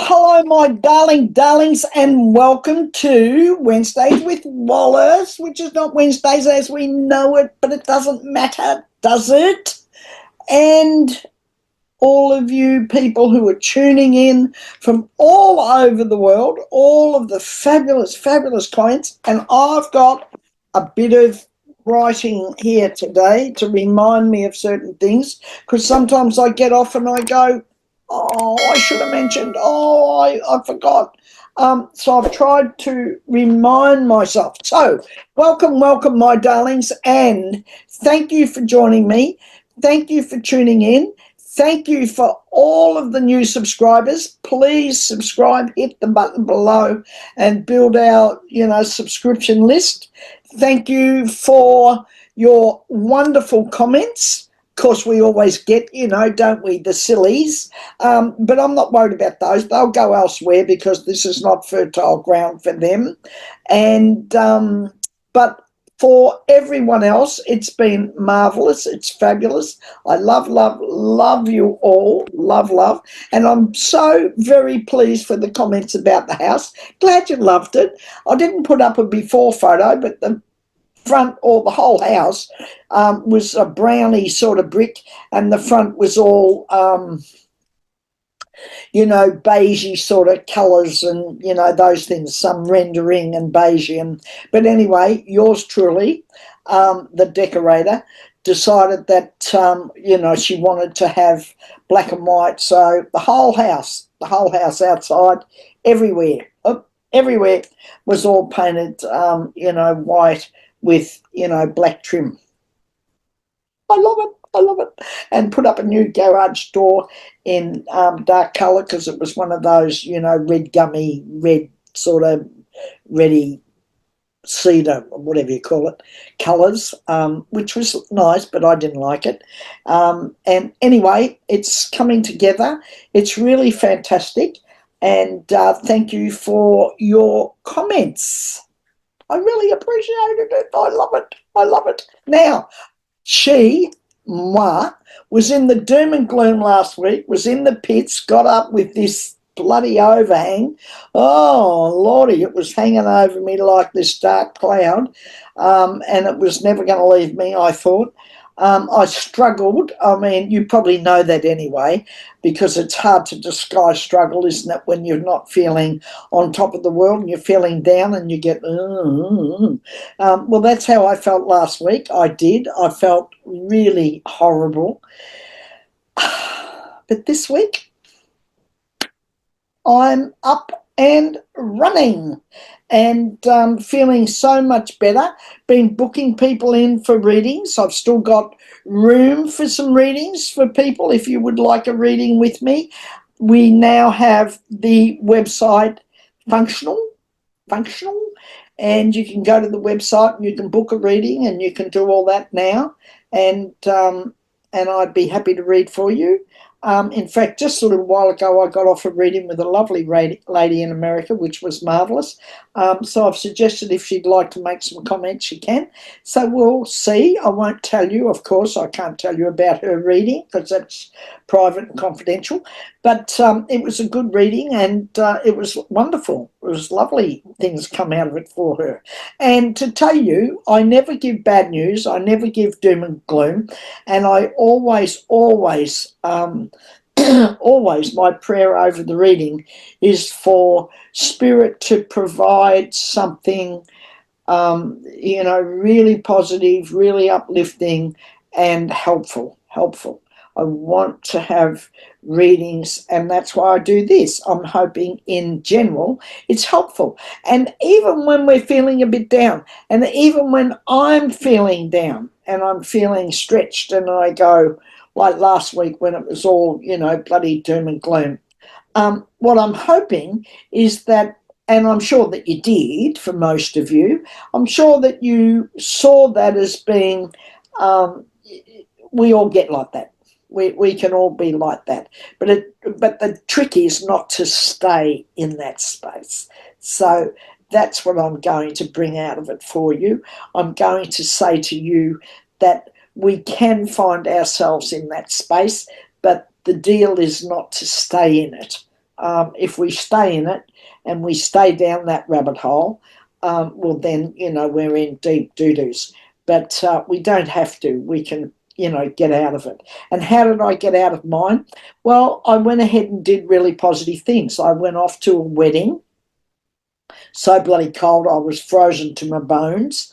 Hello, my darlings, and welcome to Wednesdays with Wallace, which is not Wednesdays as we know it, but it doesn't matter, does it? And all of you people who are tuning in from all over the world, all of the fabulous clients, and I've got a bit of writing here today to remind me of certain things, because sometimes I get off and I go, oh, I should have mentioned, I forgot. So I've tried to remind myself. So welcome, my darlings, and thank you for joining me. Thank you for tuning in. Thank you for all of the new subscribers. Please subscribe, hit the button below and build our, subscription list. Thank you for your wonderful comments. Of course, we always get, don't we, the sillies. But I'm not worried about those. They'll go elsewhere because this is not fertile ground for them. And but for everyone else, it's been marvellous. It's fabulous. I love you all. Love. And I'm so very pleased for the comments about the house. Glad you loved it. I didn't put up a before photo, but the front or the whole house was a browny sort of brick, and the front was all beigey sort of colours and, those things, some rendering and beige. But anyway, yours truly, the decorator, decided that, she wanted to have black and white. So the whole house outside, everywhere was all painted, white with, black trim. I love it. And put up a new garage door in dark colour, because it was one of those, red gummy, red sort of ready cedar, or whatever you call it, colours, which was nice, but I didn't like it. And anyway, it's coming together. It's really fantastic. And thank you for your comments. I really appreciated it. I love it. Now, moi, was in the doom and gloom last week, was in the pits, got up with this bloody overhang. Oh, Lordy, it was hanging over me like this dark cloud, and it was never going to leave me, I thought. I struggled. I mean, you probably know that anyway, because it's hard to disguise struggle, isn't it, when you're not feeling on top of the world and you're feeling down and you get, well, that's how I felt last week. I did. I felt really horrible. But this week, I'm up and running and feeling so much better. Been booking people in for readings. I've still got room for some readings for people if you would like a reading with me. We now have the website functional, and you can go to the website and you can book a reading and you can do all that now. And I'd be happy to read for you. In fact, just a little while ago, I got off a reading with a lovely lady in America, which was marvellous. So I've suggested if she'd like to make some comments, she can. So we'll see. I won't tell you, of course. I can't tell you about her reading because that's private and confidential. But it was a good reading, and it was wonderful. It was lovely things come out of it for her. And to tell you, I never give bad news. I never give doom and gloom. And I always always my prayer over the reading is for Spirit to provide something, really positive, really uplifting and helpful. I want to have readings, and that's why I do this. I'm hoping in general it's helpful. And even when we're feeling a bit down, and even when I'm feeling down and I'm feeling stretched, and I go, like last week when it was all, bloody doom and gloom, what I'm hoping is that, and I'm sure that you did for most of you, I'm sure that you saw that as being, we all get like that. We can all be like that, but the trick is not to stay in that space. So that's what I'm going to bring out of it for you. I'm going to say to you that we can find ourselves in that space, but the deal is not to stay in it. if we stay in it and we stay down that rabbit hole, well, then, we're in deep doo-doos. But we don't have to. We can, get out of it. And how did I get out of mine? Well, I went ahead and did really positive things. I went off to a wedding. So bloody cold, I was frozen to my bones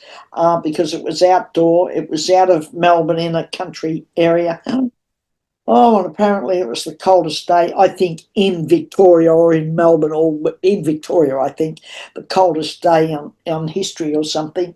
because it was outdoor. It was out of Melbourne in a country area. Oh, and apparently it was the coldest day, I think, in Victoria or in Melbourne, or in Victoria, I think, the coldest day on history or something.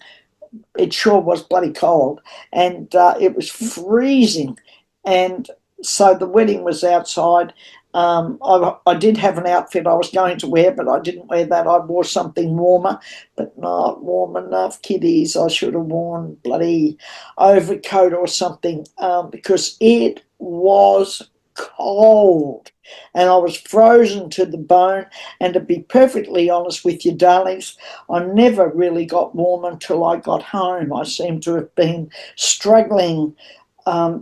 It sure was bloody cold, and it was freezing. And so the wedding was outside. I did have an outfit I was going to wear, but I didn't wear that. I wore something warmer, but not warm enough, kiddies. I should have worn bloody overcoat or something because it was cold and I was frozen to the bone. And to be perfectly honest with you, darlings, I never really got warm until I got home. I seem to have been struggling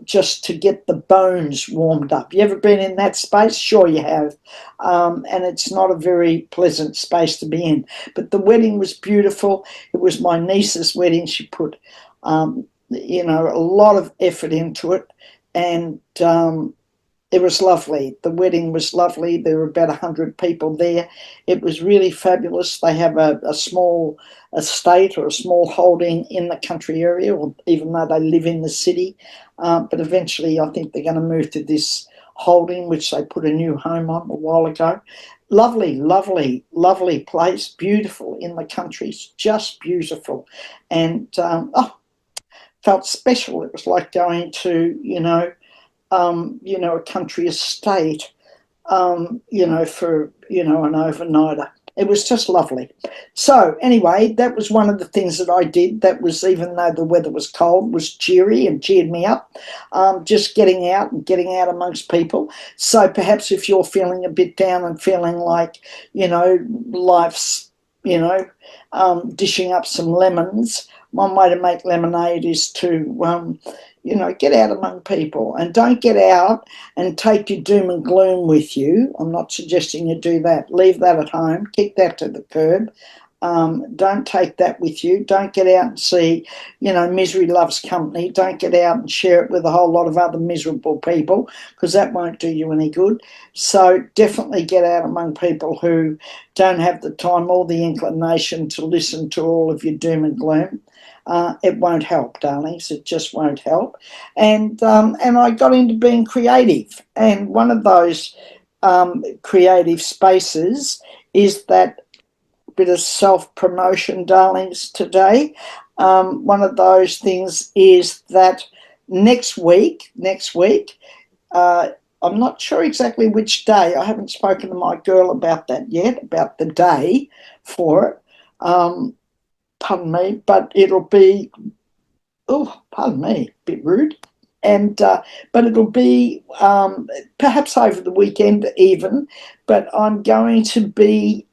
just to get the bones warmed up. You ever been in that space? Sure you have. And it's not a very pleasant space to be in. But the wedding was beautiful. It was my niece's wedding. She put, a lot of effort into it. And it was lovely. The wedding was lovely. There were about 100 people there. It was really fabulous. They have a small estate or a small holding in the country area, or even though they live in the city. But eventually I think they're going to move to this holding, which they put a new home on a while ago. Lovely, lovely, lovely place. Beautiful in the country. Just beautiful. And, felt special. It was like going to, a country estate, for, an overnighter. It was just lovely. So anyway, that was one of the things that I did. That was, even though the weather was cold, was cheery and cheered me up. Just getting out and getting out amongst people. So perhaps if you're feeling a bit down and feeling like, life's, dishing up some lemons, one way to make lemonade is to, get out among people, and don't get out and take your doom and gloom with you. I'm not suggesting you do that. Leave that at home. Kick that to the curb. Don't take that with you. Don't get out and see, misery loves company. Don't get out and share it with a whole lot of other miserable people, because that won't do you any good. So definitely get out among people who don't have the time or the inclination to listen to all of your doom and gloom. It won't help, darlings. It just won't help. And I got into being creative. And one of those creative spaces is that bit of self-promotion, darlings, today. One of those things is that next week, I'm not sure exactly which day. I haven't spoken to my girl about that yet, about the day for it. Pardon me, but it'll be, pardon me, a bit rude. And but it'll be perhaps over the weekend even. But I'm going to be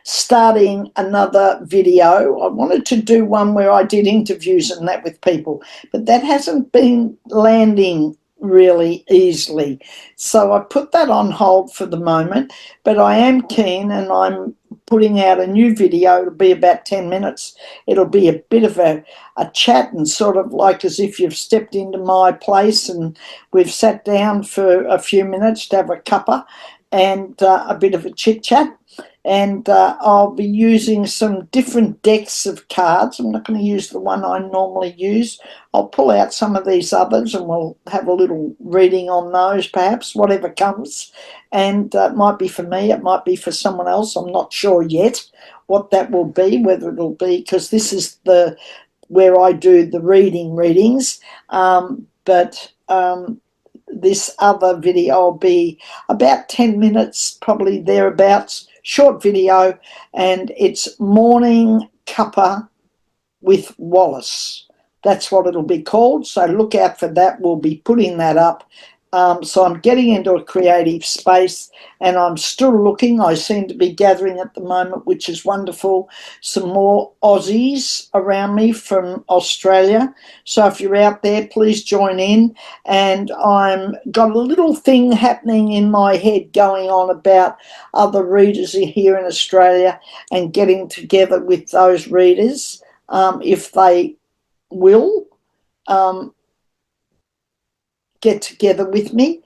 starting another video. I wanted to do one where I did interviews and that with people, but that hasn't been landing really easily. So I put that on hold for the moment, but I am keen, and I'm putting out a new video. It'll be about 10 minutes. It'll be a bit of a chat, and sort of like as if you've stepped into my place and we've sat down for a few minutes to have a cuppa and a bit of a chit chat. And I'll be using some different decks of cards. I'm not going to use the one I normally use. I'll pull out some of these others and we'll have a little reading on those, perhaps, whatever comes. And it might be for me, it might be for someone else. I'm not sure yet what that will be, whether it'll be, because this is where I do the readings. But this other video will be about 10 minutes, probably thereabouts. Short video, and it's Morning Cuppa with Wallace. That's what it'll be called, so look out for that. We'll be putting that up So I'm getting into a creative space, and I'm still looking. I seem to be gathering at the moment, which is wonderful, some more Aussies around me from Australia. So if you're out there, please join in. And I'm got a little thing happening in my head going on about other readers here in Australia and getting together with those readers, if they will. Get together with me.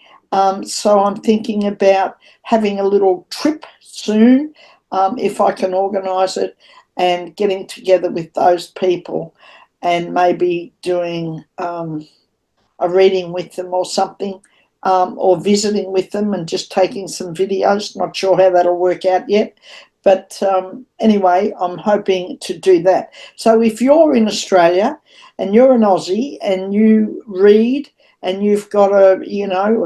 So I'm thinking about having a little trip soon, if I can organise it, and getting together with those people and maybe doing a reading with them or something, or visiting with them and just taking some videos. Not sure how that'll work out yet. But anyway, I'm hoping to do that. So if you're in Australia and you're an Aussie and you read and you've got a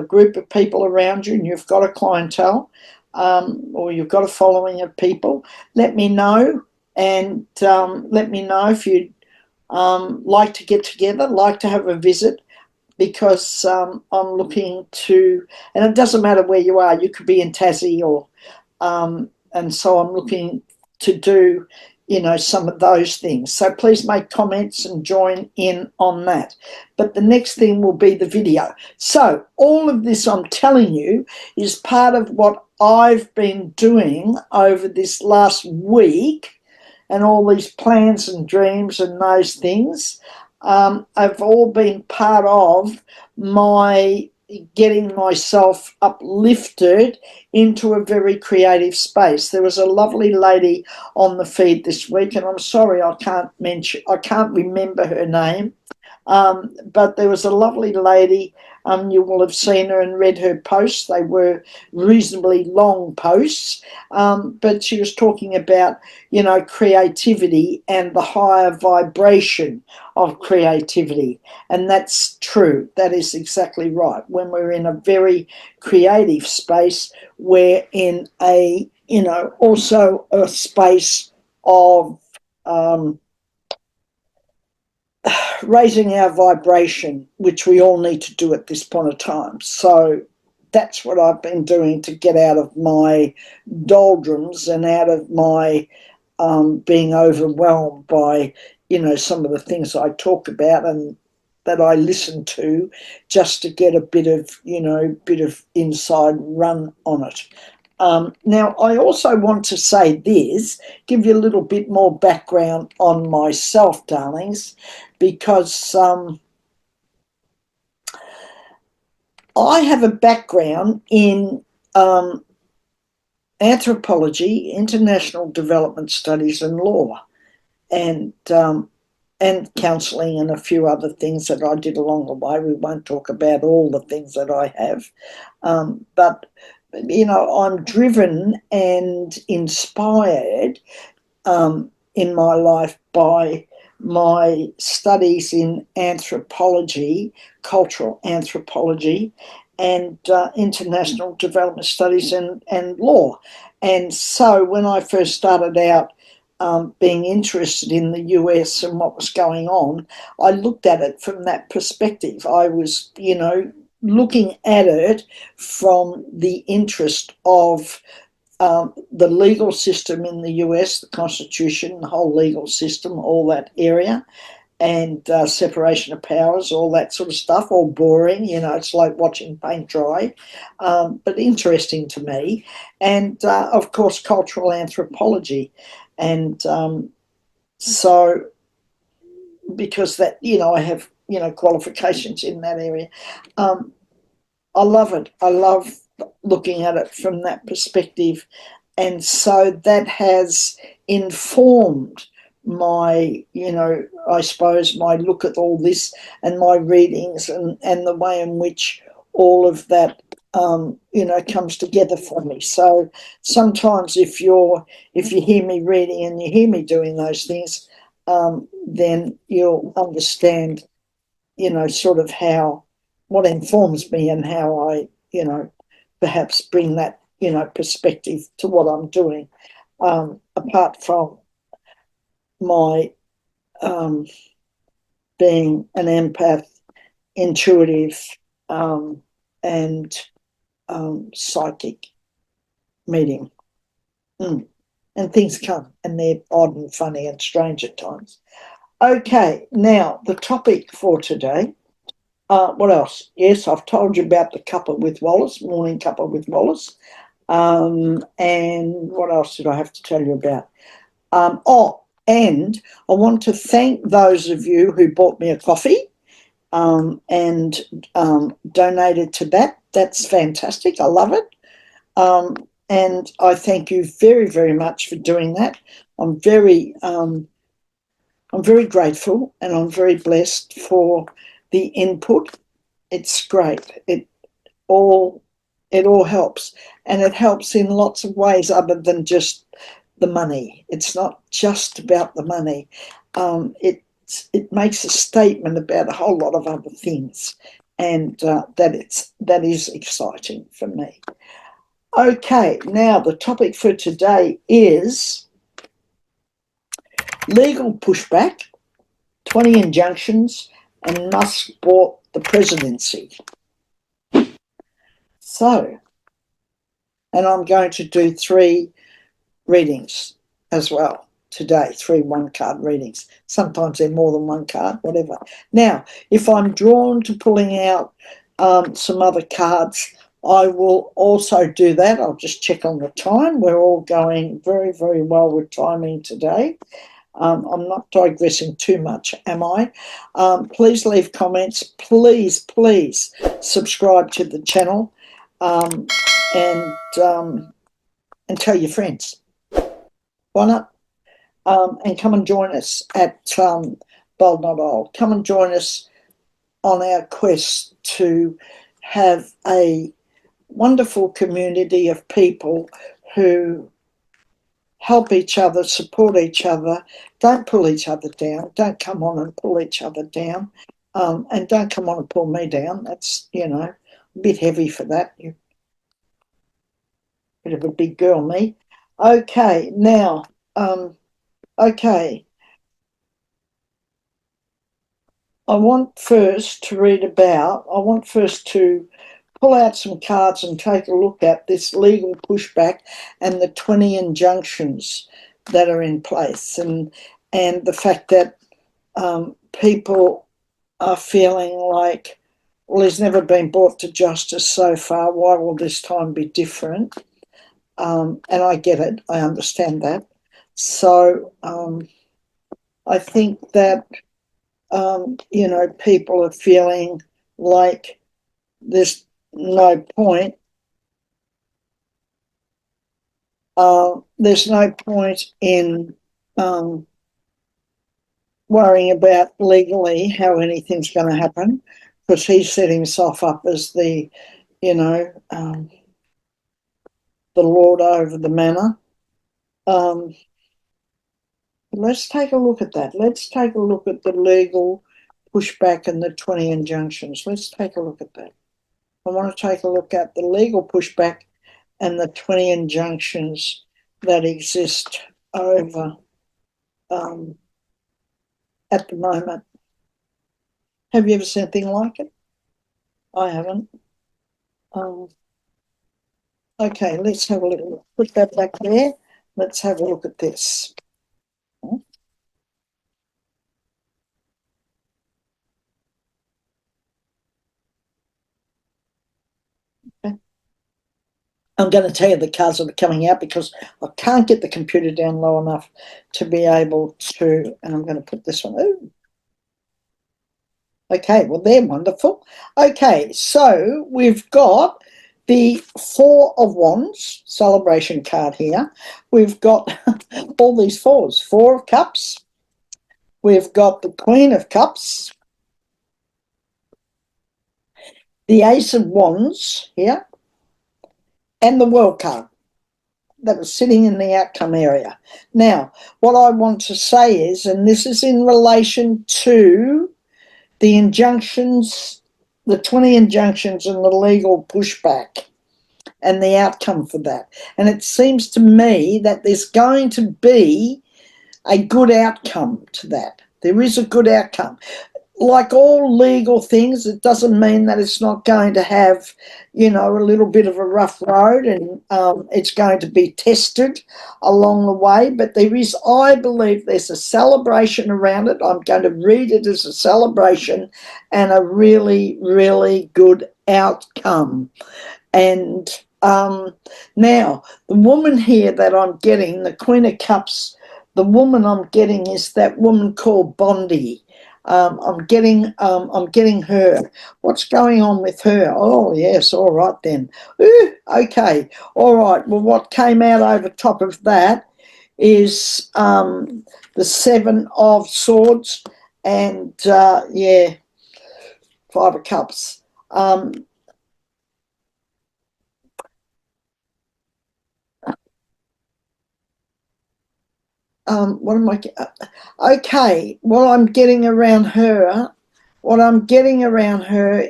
group of people around you and you've got a clientele, or you've got a following of people, let me know. And let me know if you'd like to get together, like to have a visit, because I'm looking to, and it doesn't matter where you are, you could be in Tassie or, and so I'm looking to do, some of those things. So please make comments and join in on that. But the next thing will be the video. So all of this I'm telling you is part of what I've been doing over this last week, and all these plans and dreams and those things have all been part of my getting myself uplifted into a very creative space. There was a lovely lady on the feed this week, and I'm sorry I can't remember her name. But there was a lovely lady. You will have seen her and read her posts. They were reasonably long posts, but she was talking about, creativity and the higher vibration of creativity. And that's true. That is exactly right. When we're in a very creative space, we're in also a space of raising our vibration, which we all need to do at this point of time. So that's what I've been doing to get out of my doldrums and out of my being overwhelmed by, some of the things I talk about and that I listen to, just to get a bit of inside run on it. Now, I also want to say this, give you a little bit more background on myself, darlings, because I have a background in anthropology, international development studies, and law, and counselling, and a few other things that I did along the way. We won't talk about all the things that I have, but I'm driven and inspired in my life by my studies in anthropology, cultural anthropology, and international development studies and law. And so when I first started out being interested in the US and what was going on, I looked at it from that perspective. I was, looking at it from the interest of the legal system in the US, the Constitution, the whole legal system, all that area, and separation of powers, all that sort of stuff, all boring, it's like watching paint dry, but interesting to me. And of course, cultural anthropology. And so, because that, I have, qualifications in that area. I love it. I love looking at it from that perspective. And so that has informed my, I suppose, my look at all this and my readings and the way in which all of that, comes together for me. So sometimes if you hear me reading and you hear me doing those things, then you'll understand, sort of what informs me and how I, perhaps bring that, perspective to what I'm doing, apart from my being an empath, intuitive, and psychic medium. And things come, and they're odd and funny and strange at times. Okay, now the topic for today. What else? Yes, I've told you about the cuppa with Wallace, morning cuppa with Wallace. And what else did I have to tell you about? And I want to thank those of you who bought me a coffee and donated to that. That's fantastic. I love it. And I thank you very, very much for doing that. I'm very grateful, and I'm very blessed for the input. It's great. It all helps, and it helps in lots of ways other than just the money. It's not just about the money. It makes a statement about a whole lot of other things, and that is exciting for me. Okay, now the topic for today is legal pushback, 20 injunctions, and Musk bought the presidency. So, and I'm going to do 3 readings as well today, 3 one-card readings. Sometimes they're more than 1 card, whatever. Now, if I'm drawn to pulling out some other cards, I will also do that. I'll just check on the time. We're all going very, very well with timing today. I'm not digressing too much, am I? Please leave comments. Please subscribe to the channel and tell your friends. Why not? And come and join us at Bold Not Old. Come and join us on our quest to have a wonderful community of people who help each other, support each other, don't pull each other down, don't come on and pull each other down, and don't come on and pull me down. That's, a bit heavy for that. You're a bit of a big girl, me. Okay, now, okay. I want first to pull out some cards and take a look at this legal pushback and the 20 injunctions that are in place, and the fact that people are feeling like, well, he's never been brought to justice so far, why will this time be different? And I get it, I understand that. So I think that, people are feeling like there's no point. There's no point in worrying about legally how anything's going to happen, because he's set himself up as the lord over the manor. Let's take a look at that. Let's take a look at the legal pushback and the 20 injunctions. Let's take a look at that. I want to take a look at the legal pushback and the 20 injunctions that exist over at the moment. Have you ever seen anything like it? I haven't. Okay, let's have a look. Put that back there. Let's have a look at this. Okay. I'm going to tell you the cards that are coming out because I can't get the computer down low enough to be able to, and I'm going to put this one. Ooh. Okay, well, they're wonderful. Okay, so we've got the 4 of Wands celebration card here. We've got all these 4s. 4 of Cups. We've got the Queen of Cups. The Ace of Wands here. And the World card that was sitting in the outcome area. Now, what I want to say is, and this is in relation to the injunctions, the 20 injunctions and the legal pushback and the outcome for that. And it seems to me that there's going to be a good outcome to that. There is a good outcome. like all legal things, it doesn't mean that it's not going to have, a little bit of a rough road, and it's going to be tested along the way. But I believe there's a celebration around it. I'm going to read it as a celebration and a really, really good outcome. And now, the woman here that I'm getting, the Queen of Cups, the woman I'm getting is that woman called Bondi. I'm getting her. What's going on with her? Oh yes, all right then. Ooh, okay, all right. Well, what came out over top of that is the Seven of Swords, and Five of Cups. What am I? Okay, what I'm getting around her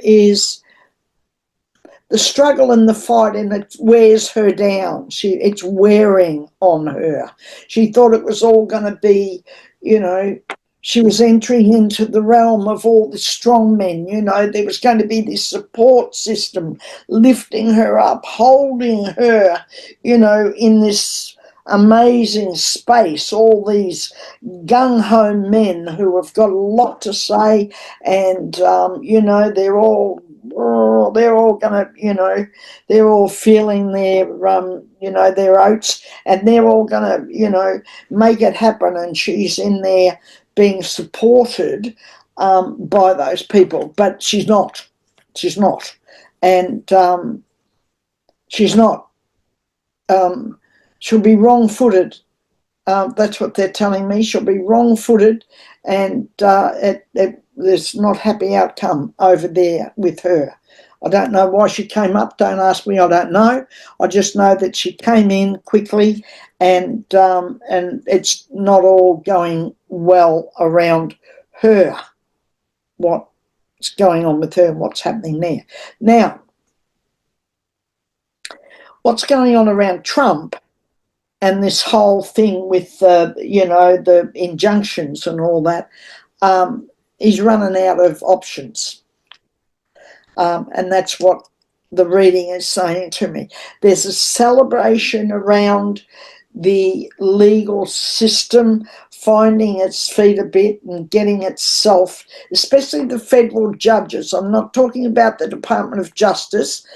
is the struggle and the fight, and it wears her down. It's wearing on her. She thought it was all going to be, you know, she was entering into the realm of all the strong men. There was going to be this support system lifting her up, holding her, in this amazing space, all these gung-ho men who have got a lot to say, and they're all gonna, they're all feeling their oats, and they're all gonna, make it happen. And she's in there being supported by those people, but she's not. She's not, and she's not. She'll be wrong-footed. That's what they're telling me. She'll be wrong-footed, and there's not happy outcome over there with her. I don't know why she came up. Don't ask me. I don't know. I just know that she came in quickly, and it's not all going well around her. What's going on with her and what's happening there now? What's going on around Trump? And this whole thing with the injunctions and all that, he's running out of options, and that's what the reading is saying to me. There's a celebration around the legal system finding its feet a bit and getting itself, especially the federal judges. I'm not talking about the Department of Justice,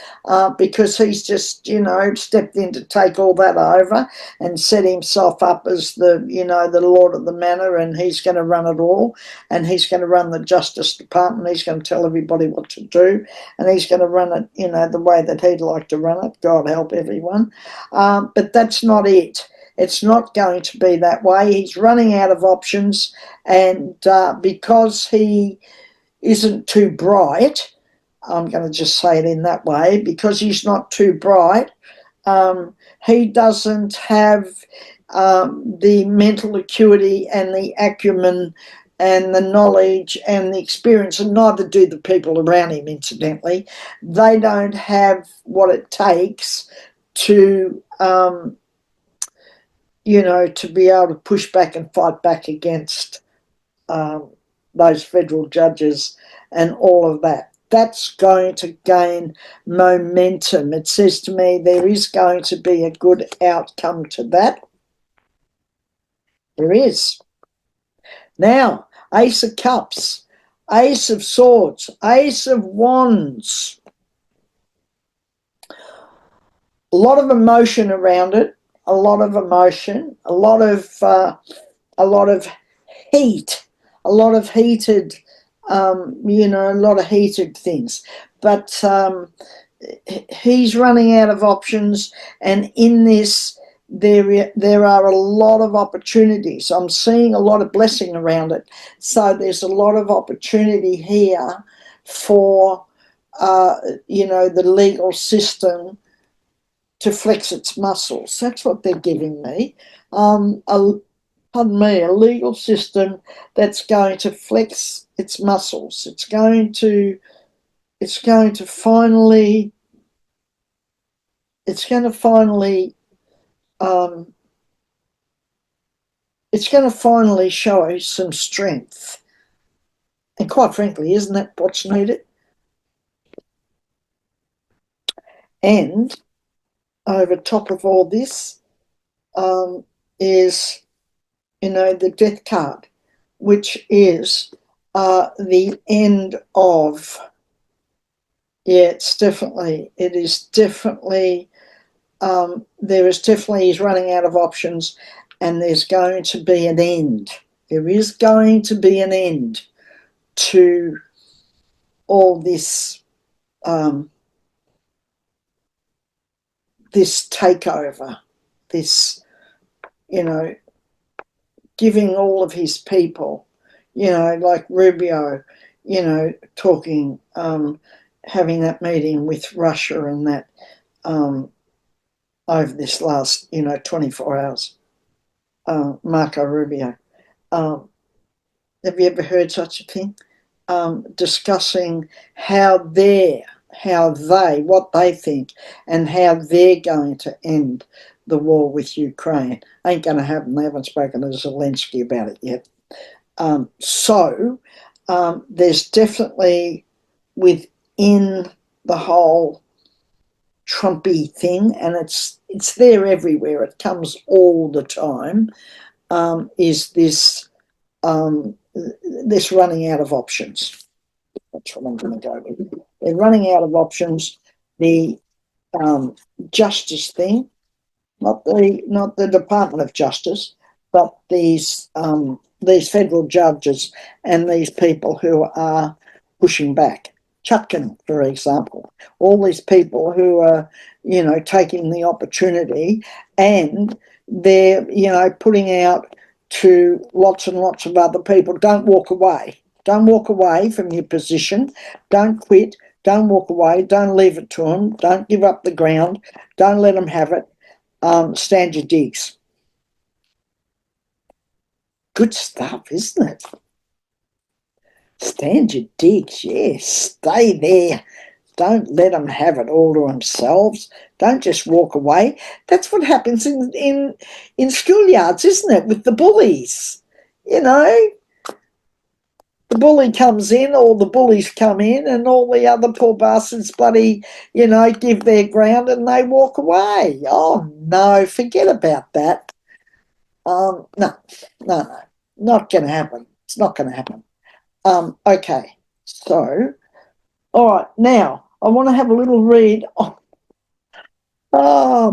because he's just, stepped in to take all that over and set himself up as the Lord of the Manor, and he's going to run it all, and he's going to run the Justice Department. He's going to tell everybody what to do, and he's going to run it, the way that he'd like to run it. God help everyone. But that's not it. It's not going to be that way. He's running out of options, and because he isn't too bright, I'm going to just say it in that way, because he's not too bright, he doesn't have the mental acuity and the acumen and the knowledge and the experience, and neither do the people around him, incidentally. They don't have what it takes to to be able to push back and fight back against those federal judges and all of that. That's going to gain momentum. It says to me there is going to be a good outcome to that. There is. Now, Ace of Cups, Ace of Swords, Ace of Wands. A lot of emotion around it. A lot of emotion. A lot of heat. A lot of heated. A lot of heated things. But he's running out of options, and in this, there are a lot of opportunities. I'm seeing a lot of blessing around it. So there's a lot of opportunity here for the legal system to flex its muscles. That's what they're giving me. Pardon me, a legal system that's going to flex its muscles. It's going to finally show some strength. And quite frankly, isn't that what's needed? And over top of all this is, the death card, which is the end of, it is definitely, there is definitely, he's running out of options, and there's going to be an end. There is going to be an end to all this, this takeover, this, giving all of his people, like Rubio, talking, having that meeting with Russia and that over this last, 24 hours. Marco Rubio. Have you ever heard such a thing? Discussing what they think, and how they're going to end the war with Ukraine. Ain't going to happen. They haven't spoken to Zelensky about it yet. So there's definitely within the whole Trumpy thing, and it's there everywhere. It comes all the time. Is this this running out of options? That's what I'm going to go with. They're running out of options. The justice thing, not the Department of Justice, but these federal judges and these people who are pushing back. Chutkan, for example, all these people who are, taking the opportunity, and they're, putting out to lots and lots of other people, don't walk away. Don't walk away from your position. Don't quit. Don't walk away. Don't leave it to them. Don't give up the ground. Don't let them have it. Stand your digs. Good stuff, isn't it? Stand your digs, yes. Stay there. Don't let them have it all to themselves. Don't just walk away. That's what happens in schoolyards, isn't it, with the bullies? The bully comes in, or the bullies come in, and all the other poor bastards bloody, give their ground and they walk away. Oh, no, forget about that. No, not going to happen. It's not going to happen. Okay, so, all right, now I want to have a little read on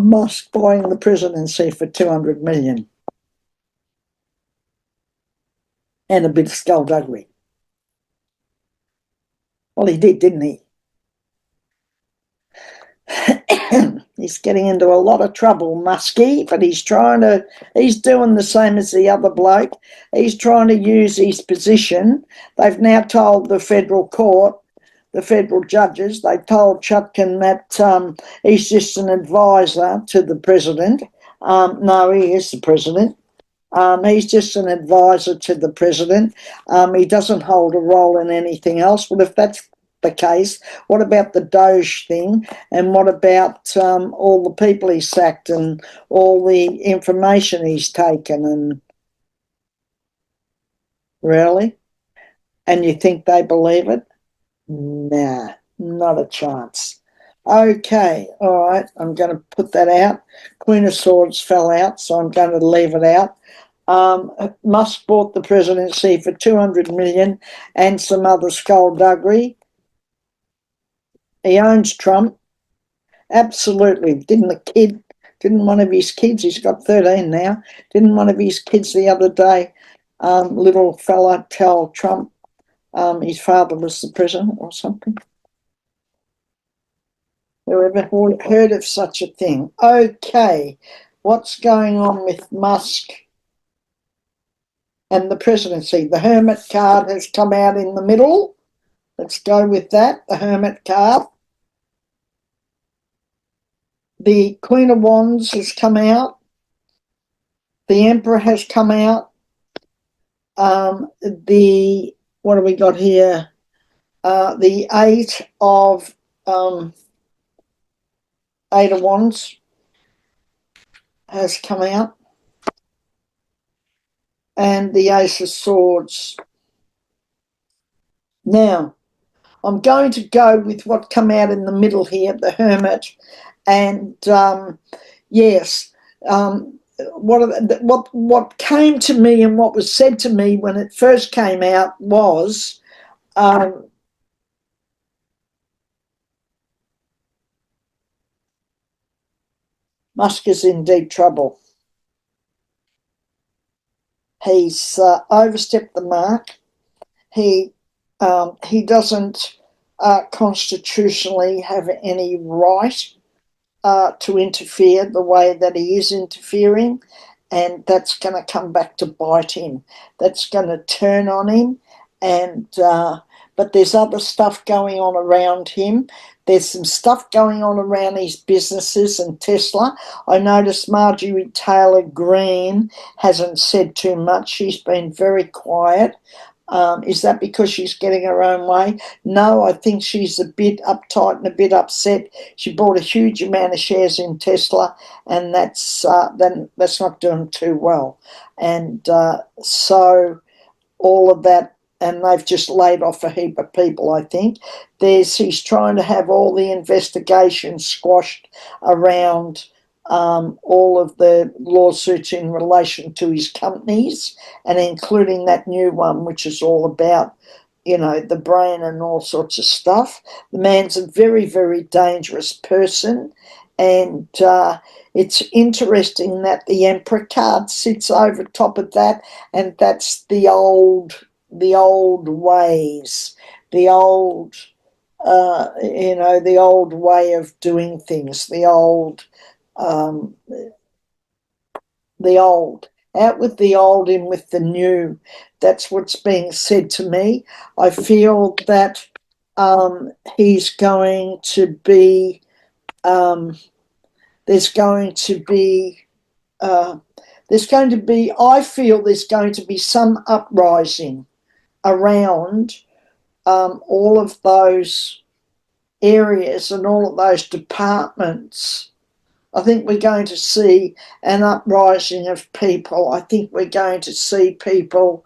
Musk buying the presidency for 200 million and a bit of skullduggery. Well, he did, didn't he? He's getting into a lot of trouble, Muskie, but he's doing the same as the other bloke. He's trying to use his position. They've now told the federal court, the federal judges, they told Chutkan that he's just an advisor to the president. No, he is the president. He's just an advisor to the president. He doesn't hold a role in anything else. Well, if that's the case, what about the Doge thing? And what about all the people he's sacked and all the information he's taken? And really? And you think they believe it? Nah, not a chance. Okay, all right, I'm going to put that out. Queen of Swords fell out, so I'm going to leave it out. Musk bought the presidency for 200 million and some other skullduggery. He owns Trump. Absolutely. Didn't one of his kids, he's got 13 now, didn't one of his kids the other day, little fella, tell Trump his father was the president or something? Whoever heard of such a thing? Okay, what's going on with Musk and the presidency? The hermit card has come out in the middle. Let's go with that, the hermit card. The Queen of Wands has come out. The Emperor has come out. What have we got here? The Eight of Wands has come out. And the Ace of Swords Now, I'm going to go with what come out in the middle here, the Hermit, and yes, what came to me and what was said to me when it first came out was um, Musk is in deep trouble. He's overstepped the mark. He doesn't constitutionally have any right to interfere the way that he is interfering, and that's going to come back to bite him. That's going to turn on him, and but there's other stuff going on around him. There's some stuff going on around his businesses and Tesla. I noticed Marjorie Taylor Greene hasn't said too much. She's been very quiet. Is that because she's getting her own way? No, I think she's a bit uptight and a bit upset. She bought a huge amount of shares in Tesla, and that's not doing too well. And so all of that, and they've just laid off a heap of people, I think. He's trying to have all the investigations squashed around all of the lawsuits in relation to his companies, and including that new one, which is all about, the brain and all sorts of stuff. The man's a very, very dangerous person, and it's interesting that the Emperor card sits over top of that, and that's the old ways, the old, the old way of doing things, um, the old. Out with the old, in with the new. That's what's being said to me. I feel that he's going to be. There's going to be. There's going to be. I feel there's going to be some uprising around all of those areas and all of those departments. I think we're going to see an uprising of people. I think we're going to see people,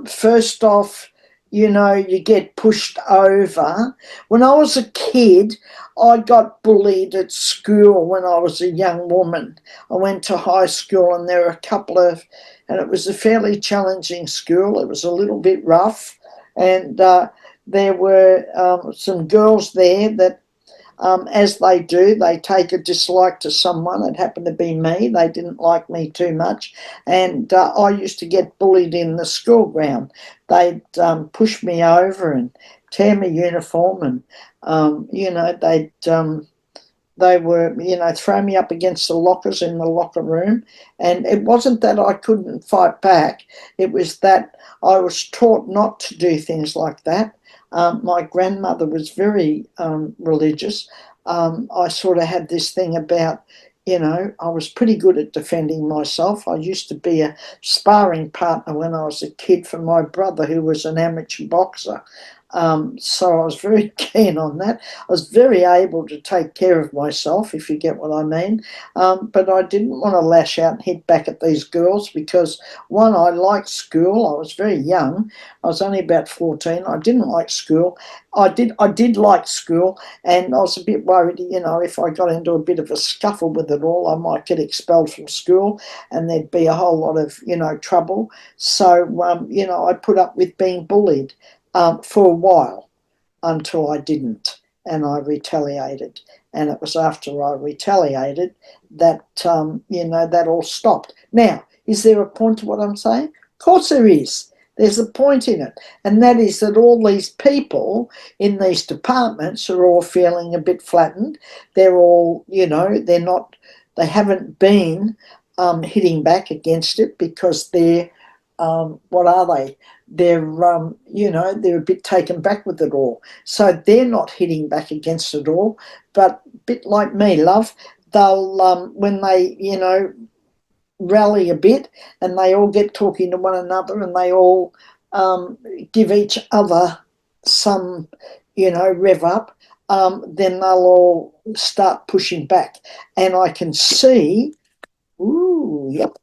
first off, you get pushed over. When I was a kid, I got bullied at school when I was a young woman. I went to high school, and there were a couple of, and it was a fairly challenging school. It was a little bit rough, and there were some girls there that, as they do, they take a dislike to someone. It happened to be me. They didn't like me too much. And I used to get bullied in the school ground. They'd push me over and tear my uniform, and, they were, throw me up against the lockers in the locker room. And it wasn't that I couldn't fight back. It was that I was taught not to do things like that. My grandmother was very religious. I sort of had this thing about, I was pretty good at defending myself. I used to be a sparring partner when I was a kid for my brother, who was an amateur boxer. So I was very keen on that. I was very able to take care of myself, if you get what I mean. But I didn't want to lash out and hit back at these girls because, one, I liked school. I was very young. I was only about 14. I didn't like school. I did like school, and I was a bit worried, if I got into a bit of a scuffle with it all, I might get expelled from school, and there'd be a whole lot of, trouble. So, I put up with being bullied for a while until I didn't, and I retaliated. And it was after I retaliated that, that all stopped. Now, is there a point to what I'm saying? Of course there is. There's a point in it, and that is that all these people in these departments are all feeling a bit flattened. They're all, they haven't been hitting back against it because they're, what are they? They're a bit taken back with it all. So they're not hitting back against it all. But a bit like me, love, they'll, when they, rally a bit and they all get talking to one another, and they all give each other some, rev up, then they'll all start pushing back. And I can see, ooh, yep,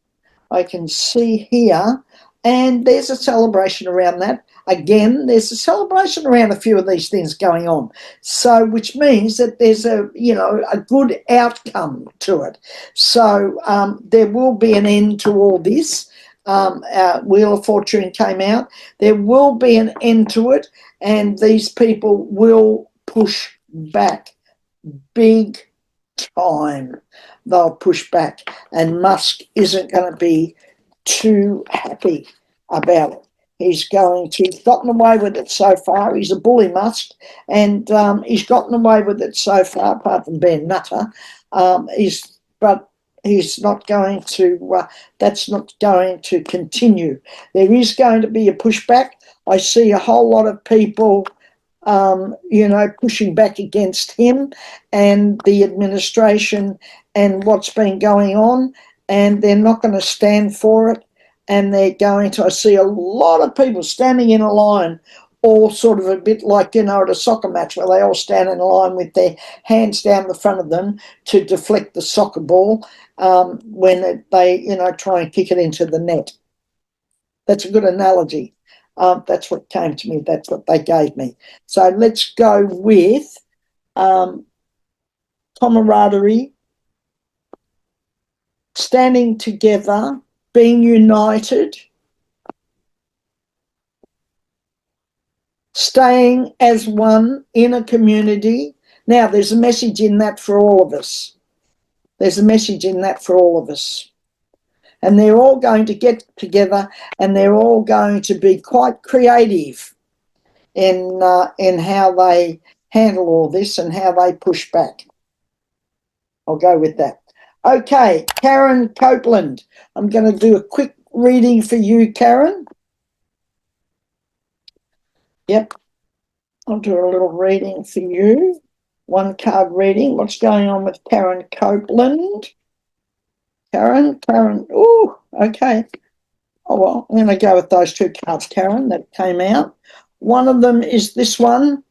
I can see here, and there's a celebration around that. again, there's a celebration around a few of these things going on. So, which means that there's a good outcome to it. So there will be an end to all this. Wheel of Fortune came out. There will be an end to it, and these people will push back big time. They'll push back, and Musk isn't going to be too happy about it. He's gotten away with it so far. He's a bully, Musk, and he's gotten away with it so far, apart from being nutter. But he's not going to, that's not going to continue. There is going to be a pushback. I see a whole lot of people, pushing back against him and the administration and what's been going on, and they're not going to stand for it. And they're going to, I see a lot of people standing in a line, all sort of a bit like, at a soccer match where they all stand in a line with their hands down the front of them to deflect the soccer ball when they try and kick it into the net. That's a good analogy. That's what came to me. That's what they gave me. So let's go with camaraderie, standing together, being united, staying as one in a community. Now, there's a message in that for all of us. There's a message in that for all of us. And they're all going to get together, and they're all going to be quite creative in how they handle all this and how they push back. I'll go with that. Okay, Karen Copeland. I'm going to do a quick reading for you, Karen. Yep, I'll do a little reading for you. One card reading. What's going on with Karen Copeland? Karen, oh, okay. Oh, well, I'm going to go with those two cards, Karen, that came out. One of them is this one,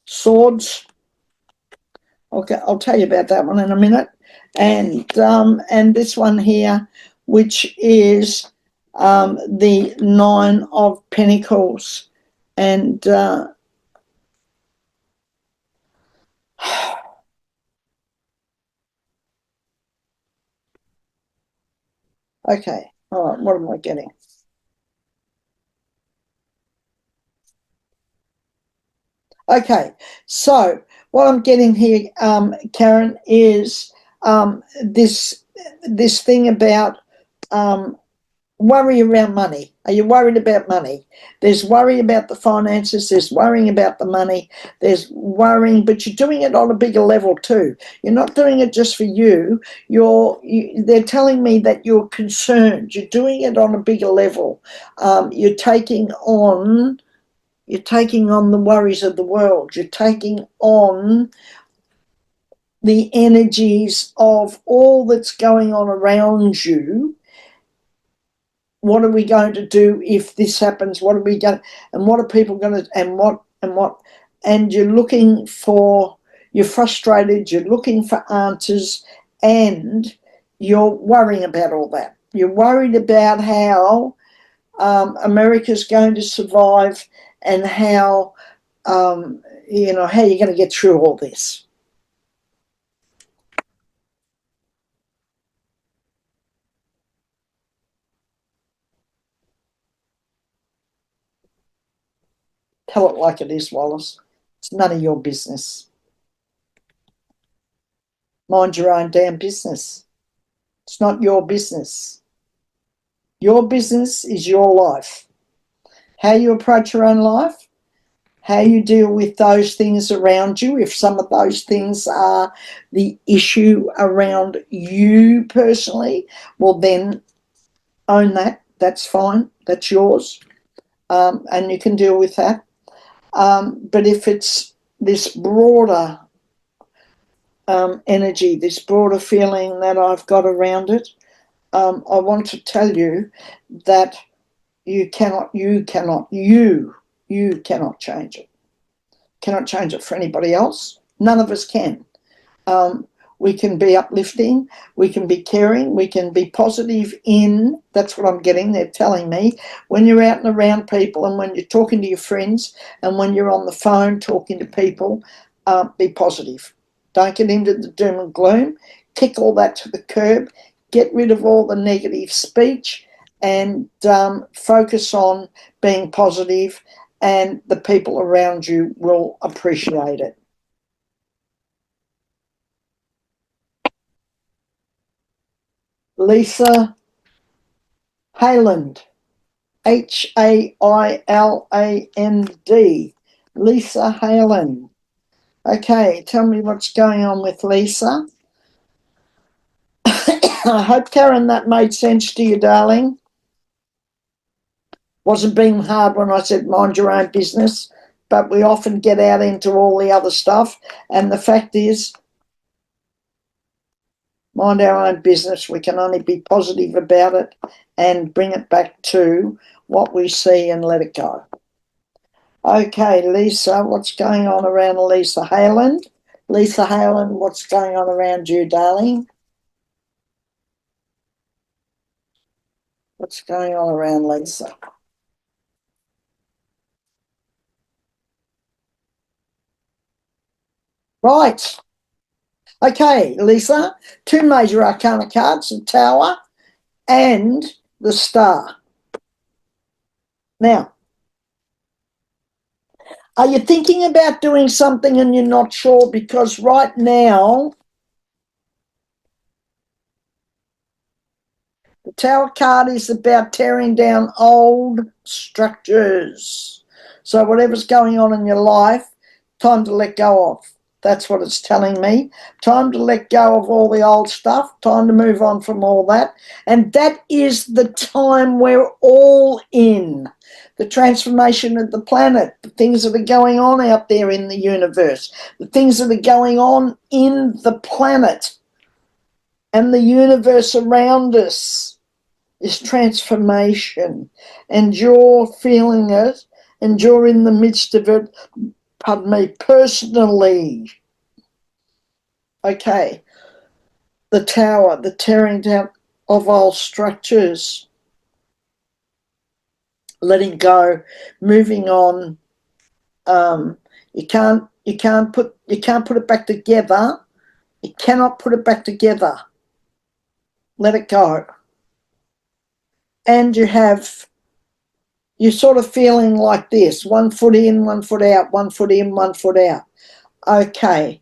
Swords. Okay, I'll tell you about that one in a minute. And this one here, which is the Nine of Pentacles. And okay, all right, what am I getting? Okay, so what I'm getting here, Karen, is this thing about worry around money. Are you worried about money? There's worry about the finances. There's worrying about the money. There's worrying, but you're doing it on a bigger level too. You're not doing it just for you. They're telling me that you're concerned. You're doing it on a bigger level. You're taking on the worries of the world. You're taking on the energies of all that's going on around you. What are we going to do if this happens? What are we going, and what are people going to, and you're frustrated, you're looking for answers, and you're worrying about all that. You're worried about how America's going to survive and how, how you're going to get through all this. Tell it like it is, Wallace. It's none of your business. Mind your own damn business. It's not your business. Your business is your life. How you approach your own life, how you deal with those things around you, if some of those things are the issue around you personally, well then own that. That's fine. That's yours. And you can deal with that. But if it's this broader energy, this broader feeling that I've got around it, I want to tell you that you cannot change it. Cannot change it for anybody else. None of us can. we can be uplifting, we can be caring, we can be positive in, that's what I'm getting, they're telling me, when you're out and around people and when you're talking to your friends and when you're on the phone talking to people, be positive. Don't get into the doom and gloom. Kick all that to the curb. Get rid of all the negative speech and focus on being positive, and the people around you will appreciate it. Lisa Hayland, Hailand. Lisa Hayland. Okay, tell me what's going on with Lisa. I hope, Karen, that made sense to you, darling. Wasn't being hard when I said mind your own business, but we often get out into all the other stuff. And the fact is, mind our own business. We can only be positive about it and bring it back to what we see and let it go. Okay, Lisa, what's going on around Lisa Hayland? Lisa Hayland, what's going on around you, darling? What's going on around Lisa? Right. Okay, Lisa, two major arcana cards, the Tower and the Star. Now, are you thinking about doing something and you're not sure? Because right now, the Tower card is about tearing down old structures. So whatever's going on in your life, time to let go of. That's what it's telling me. Time to let go of all the old stuff. Time to move on from all that. And that is the time we're all in. The transformation of the planet, the things that are going on out there in the universe, the things that are going on in the planet and the universe around us is transformation. And you're feeling it and you're in the midst of it, pardon me, personally. Okay, the Tower, the tearing down of old structures, letting go, moving on. You can't put it back together. You cannot put it back together. Let it go. And you're sort of feeling like this: 1 foot in, 1 foot out, 1 foot in, 1 foot out. Okay.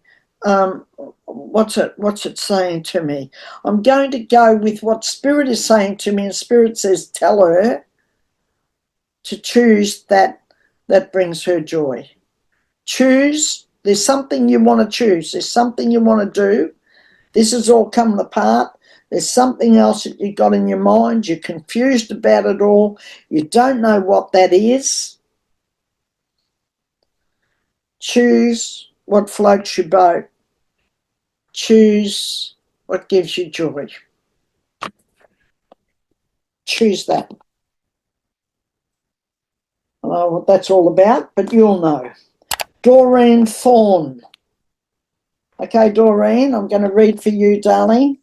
What's it saying to me? I'm going to go with what Spirit is saying to me, and Spirit says tell her to choose that brings her joy. Choose. There's something you want to choose. There's something you want to do. This is all coming apart. There's something else that you got in your mind. You're confused about it all. You don't know what that is. Choose what floats your boat. Choose what gives you joy. Choose that. I don't know what that's all about, but you'll know. Doreen Thorne. Okay, Doreen, I'm going to read for you, darling.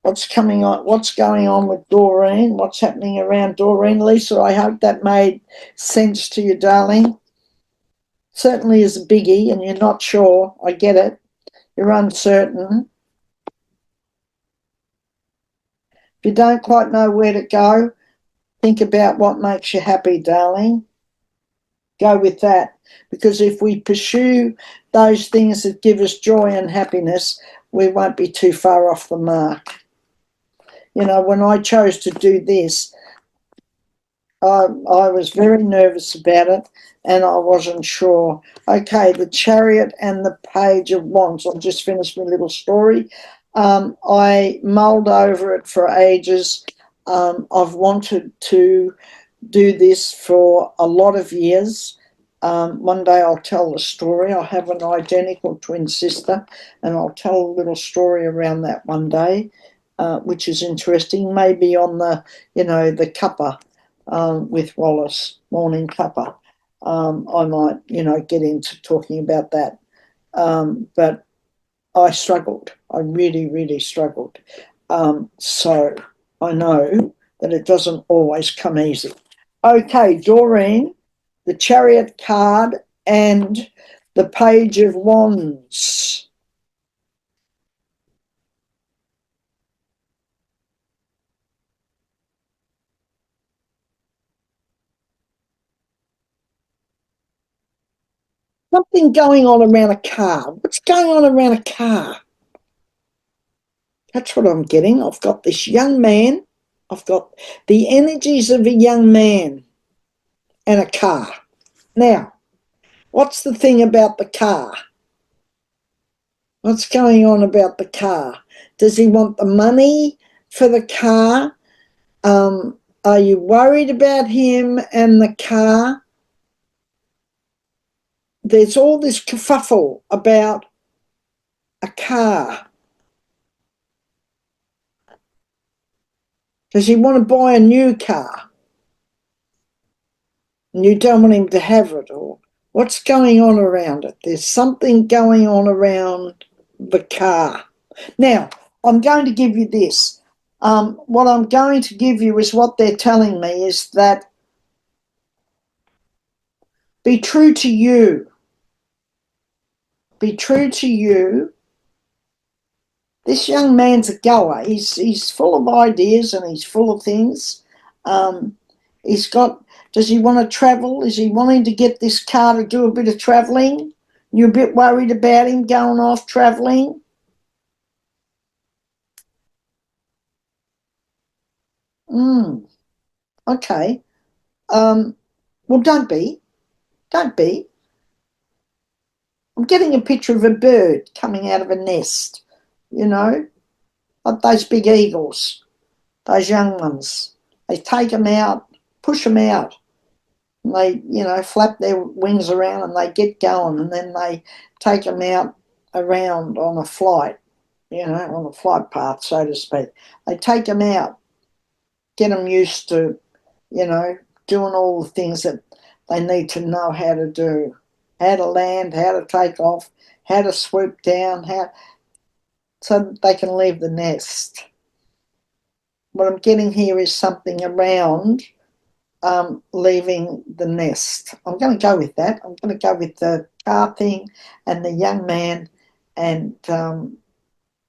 What's coming on? What's going on with Doreen? What's happening around Doreen? Lisa, I hope that made sense to you, darling. Certainly is a biggie, and you're not sure. I get it. You're uncertain. If you don't quite know where to go, think about what makes you happy, darling. Go with that. Because if we pursue those things that give us joy and happiness, we won't be too far off the mark. You know, when I chose to do this, I was very nervous about it and I wasn't sure. Okay, the Chariot and the Page of Wands. I'll just finish my little story. I mulled over it for ages. I've wanted to do this for a lot of years. One day I'll tell the story. I have an identical twin sister and I'll tell a little story around that one day, which is interesting. Maybe on the, the cuppa with Wallace, morning cuppa. I might, get into talking about that. But I struggled. I really, really struggled. So I know that it doesn't always come easy. Okay, Doreen, the Chariot card and the Page of Wands. Something going on around a car. What's going on around a car? That's what I'm getting. I've got this young man. I've got the energies of a young man and a car. Now, what's the thing about the car? What's going on about the car? Does he want the money for the car? Are you worried about him and the car? There's all this kerfuffle about a car. Does he want to buy a new car? And you don't want him to have it, or what's going on around it? There's something going on around the car. Now, I'm going to give you this. What I'm going to give you is what they're telling me is that be true to you. Be true to you. This young man's a goer. He's full of ideas and he's full of things. He's got, does he want to travel? Is he wanting to get this car to do a bit of travelling? You're a bit worried about him going off travelling? Okay. Well, don't be. Don't be. I'm getting a picture of a bird coming out of a nest, you know, like those big eagles, those young ones. They take them out, push them out, and they, you know, flap their wings around and they get going, and then they take them out around on a flight, you know, on a flight path, so to speak. They take them out, get them used to, you know, doing all the things that they need to know how to do, how to land, how to take off, how to swoop down, so that they can leave the nest. What I'm getting here is something around leaving the nest. I'm going to go with that. I'm going to go with the car thing and the young man, and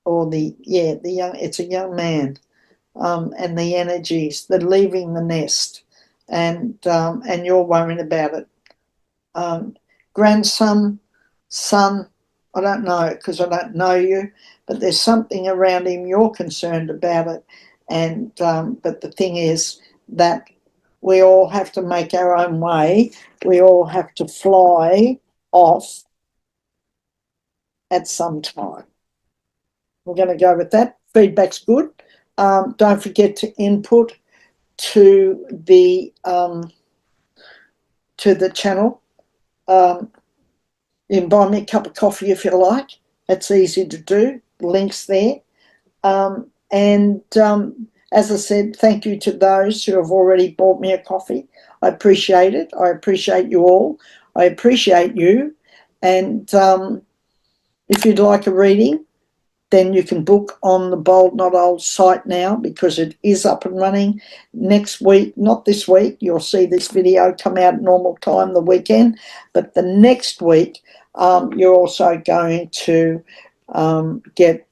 it's a young man, and the energies, the leaving the nest, and you're worrying about it. Grandson, son, I don't know because I don't know you, but there's something around him. You're concerned about it, and but the thing is that we all have to make our own way. We all have to fly off at some time. We're going to go with that. Feedback's good. Don't forget to input to the channel. You can buy me a cup of coffee if you like. That's easy to do. Links there. As I said, thank you to those who have already bought me a coffee. I appreciate it. I appreciate you all. I appreciate you. And if you'd like a reading, then you can book on the Bold Not Old site now, because it is up and running. Next week, not this week, you'll see this video come out at normal time the weekend, but the next week you're also going to get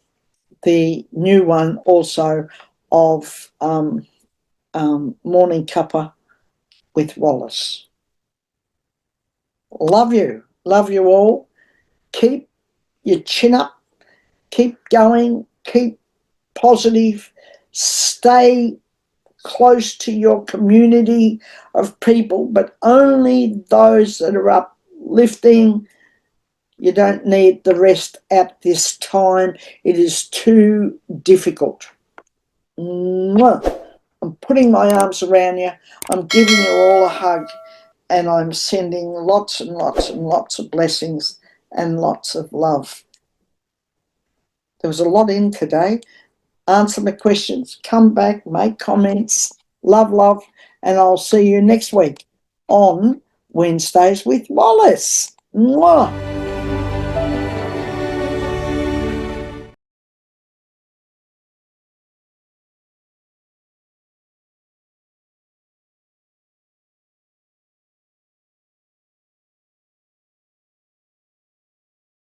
the new one also of Morning Cuppa with Wallace. Love you all. Keep your chin up, keep going, keep positive, stay close to your community of people, but only those that are uplifting. You don't need the rest at this time. It is too difficult. I'm putting my arms around you. I'm giving you all a hug, and I'm sending lots and lots and lots of blessings and lots of love. There was a lot in today. Answer my questions, come back, make comments. Love, and I'll see you next week on Wednesdays with Wallace. Mwah.